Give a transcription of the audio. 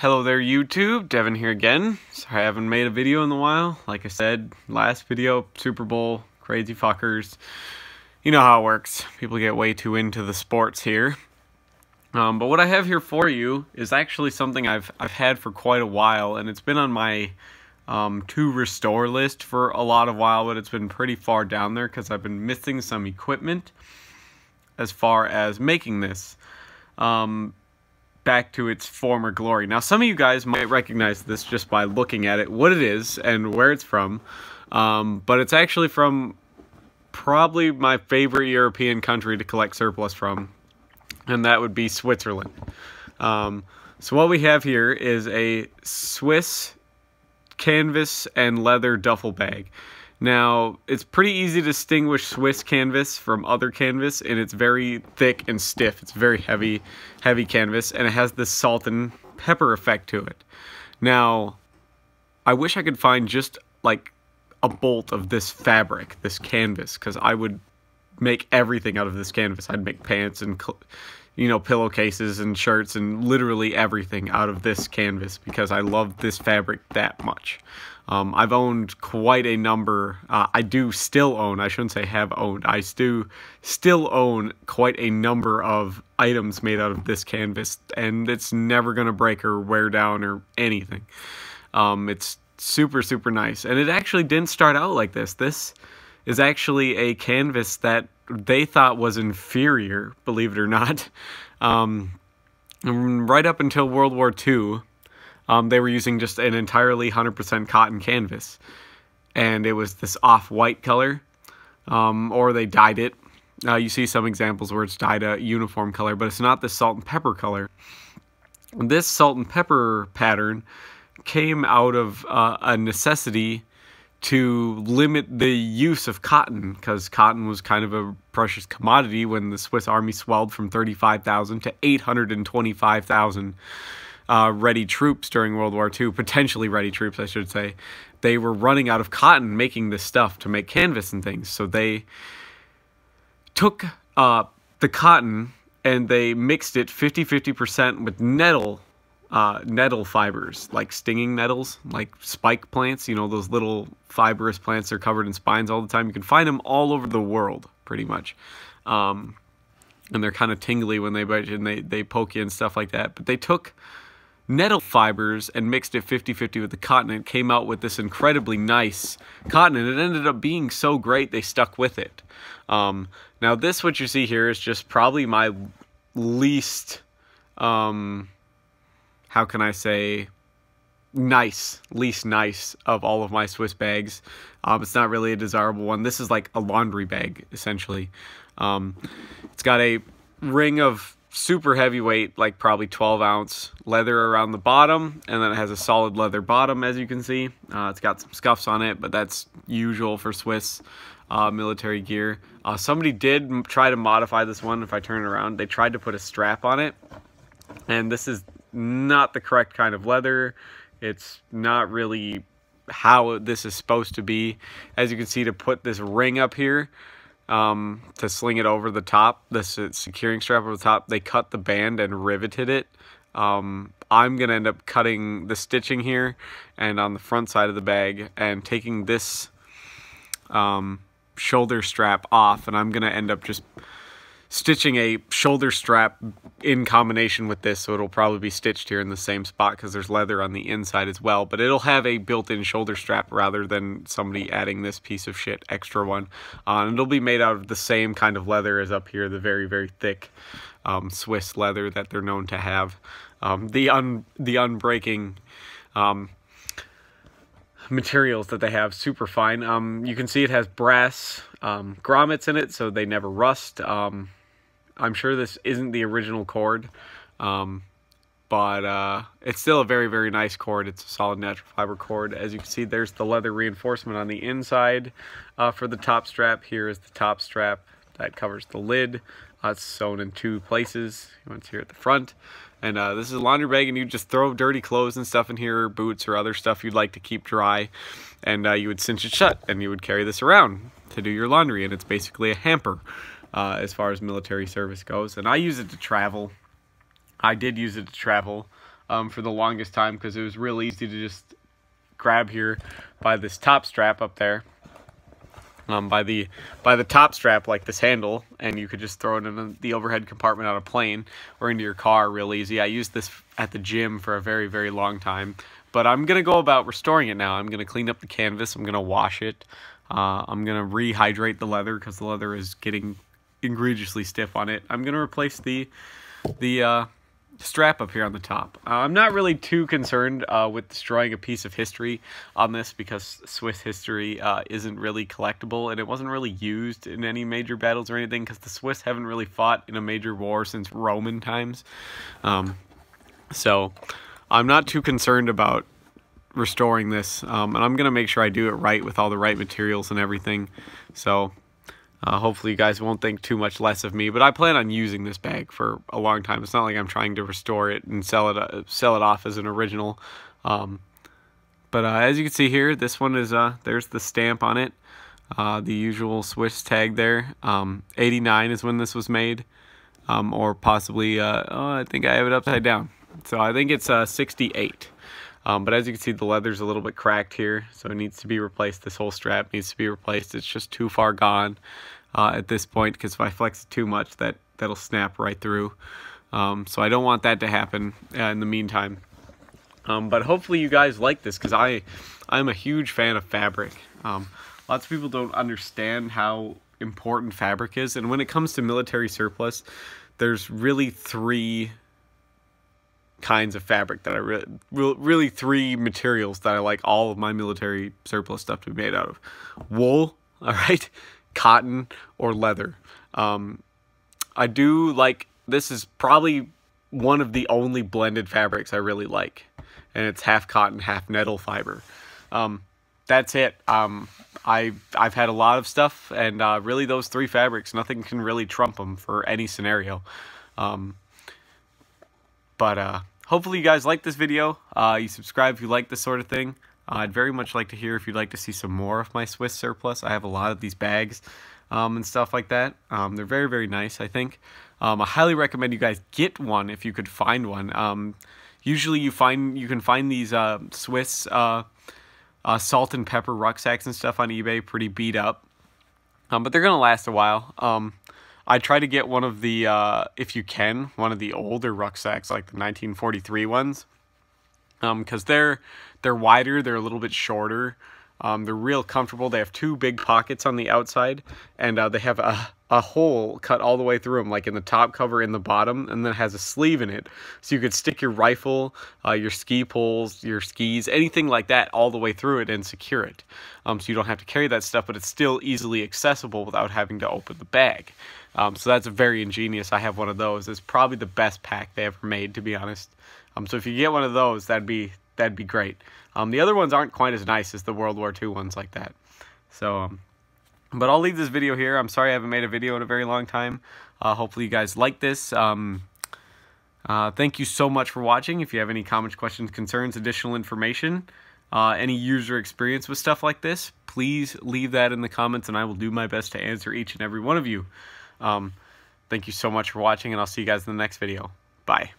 Hello there YouTube, Devin here again. Sorry I haven't made a video in a while. Like I said, last video, Super Bowl, crazy fuckers. You know how it works. People get way too into the sports here. But what I have here for you is actually something I've had for quite a while, and it's been on my to restore list for a lot of while, but it's been pretty far down there because I've been missing some equipment as far as making this back to its former glory. Now, some of you guys might recognize this just by looking at it, what it is and where it's from, but it's actually from probably my favorite European country to collect surplus from, and that would be Switzerland. So what we have here is a Swiss canvas and leather duffel bag. Now, it's pretty easy to distinguish Swiss canvas from other canvas, and it's very thick and stiff. It's very heavy canvas, and it has this salt and pepper effect to it. Now, I wish I could find just like a bolt of this fabric, this canvas, because I would make everything out of this canvas. I'd make pants and, you know, pillowcases and shirts and literally everything out of this canvas because I love this fabric that much. I've owned quite a number. I do still own, I shouldn't say have owned, I still own quite a number of items made out of this canvas, and it's never going to break or wear down or anything. It's super, super nice. And it actually didn't start out like this. This is actually a canvas that they thought was inferior, believe it or not. Right up until World War II, they were using just an entirely 100% cotton canvas, and it was this off-white color, or they dyed it. You see some examples where it's dyed a uniform color, but it's not the salt and pepper color. This salt and pepper pattern came out of a necessity to limit the use of cotton, because cotton was kind of a precious commodity when the Swiss army swelled from 35,000 to 825,000 ready troops during World War II, potentially ready troops, I should say. They were running out of cotton making this stuff to make canvas and things, so they took the cotton and they mixed it 50% with nettle fibers, like stinging nettles, like spike plants, you know, those little fibrous plants are covered in spines all the time. You can find them all over the world, pretty much. And they're kind of tingly when they bite you and they poke you and stuff like that. But they took nettle fibers and mixed it 50-50 with the cotton, and it came out with this incredibly nice cotton, and it ended up being so great they stuck with it. Now this, what you see here, is just probably my least, how can I say, least nice of all of my Swiss bags. It's not really a desirable one. This is like a laundry bag, essentially. It's got a ring of super heavyweight, like probably 12-ounce leather around the bottom, and then it has a solid leather bottom, as you can see. It's got some scuffs on it, but that's usual for Swiss military gear. Somebody did try to modify this one. If I turn it around, they tried to put a strap on it, and this is not the correct kind of leather. It's not really how this is supposed to be. As you can see, to put this ring up here, to sling it over the top, this securing strap over the top, they cut the band and riveted it. I'm gonna end up cutting the stitching here and on the front side of the bag and taking this shoulder strap off, and I'm gonna end up just stitching a shoulder strap in combination with this, so it'll probably be stitched here in the same spot because there's leather on the inside as well, but it'll have a built-in shoulder strap rather than somebody adding this piece of shit extra one. And it'll be made out of the same kind of leather as up here, the very, very thick Swiss leather that they're known to have. The unbreaking materials that they have, super fine. You can see it has brass grommets in it, so they never rust. I'm sure this isn't the original cord, but it's still a very, very nice cord. It's a solid natural fiber cord. As you can see, there's the leather reinforcement on the inside for the top strap. Here is the top strap that covers the lid. It's sewn in two places. One's here at the front. And this is a laundry bag, and you just throw dirty clothes and stuff in here, or boots or other stuff you'd like to keep dry, and you would cinch it shut, and you would carry this around to do your laundry, and it's basically a hamper as far as military service goes. And I use it to travel. I did use it to travel for the longest time because it was real easy to just grab here by this top strap up there. By the top strap, like this handle, and you could just throw it in the overhead compartment on a plane or into your car real easy. I used this at the gym for a very, very long time, but I'm going to go about restoring it now. I'm going to clean up the canvas. I'm going to wash it. I'm going to rehydrate the leather because the leather is getting egregiously stiff on it. I'm going to replace the strap up here on the top. I'm not really too concerned with destroying a piece of history on this because Swiss history isn't really collectible, and it wasn't really used in any major battles or anything because the Swiss haven't really fought in a major war since Roman times. So I'm not too concerned about restoring this, and I'm gonna make sure I do it right with all the right materials and everything. So hopefully you guys won't think too much less of me, but I plan on using this bag for a long time. It's not like I'm trying to restore it and sell it off as an original. But as you can see here, this one is there's the stamp on it, the usual Swiss tag there. 89 is when this was made, or possibly oh, I think I have it upside down, so I think it's 68. But as you can see, the leather's a little bit cracked here, so it needs to be replaced. This whole strap needs to be replaced. It's just too far gone at this point, because if I flex it too much, that'll snap right through. So I don't want that to happen in the meantime. But hopefully you guys like this, because I'm a huge fan of fabric. Lots of people don't understand how important fabric is, and when it comes to military surplus, there's really three kinds of fabric that I really three materials that I like all of my military surplus stuff to be made out of: wool, all right, cotton, or leather. I do like, this is probably one of the only blended fabrics I really like, and it's half cotton, half nettle fiber. That's it. I've had a lot of stuff, and really those three fabrics, nothing can really trump them for any scenario. But hopefully you guys like this video. You subscribe if you like this sort of thing. I'd very much like to hear if you'd like to see some more of my Swiss surplus. I have a lot of these bags and stuff like that. They're very, very nice, I think. I highly recommend you guys get one if you could find one. Usually you can find these Swiss salt and pepper rucksacks and stuff on eBay pretty beat up. But they're going to last a while. I try to get one of the, if you can, one of the older rucksacks, like the 1943 ones, because they're wider, they're a little bit shorter, they're real comfortable. They have two big pockets on the outside, and they have a hole cut all the way through them, like in the top cover in the bottom, and then it has a sleeve in it, so you could stick your rifle, your ski poles, your skis, anything like that all the way through it and secure it. So you don't have to carry that stuff, but it's still easily accessible without having to open the bag. So that's very ingenious. I have one of those. It's probably the best pack they ever made, to be honest. So if you get one of those, that'd be great. The other ones aren't quite as nice as the World War II ones like that. So, but I'll leave this video here. I'm sorry I haven't made a video in a very long time. Hopefully you guys like this. Thank you so much for watching. If you have any comments, questions, concerns, additional information, any user experience with stuff like this, please leave that in the comments, and I will do my best to answer each and every one of you. Thank you so much for watching, and I'll see you guys in the next video. Bye.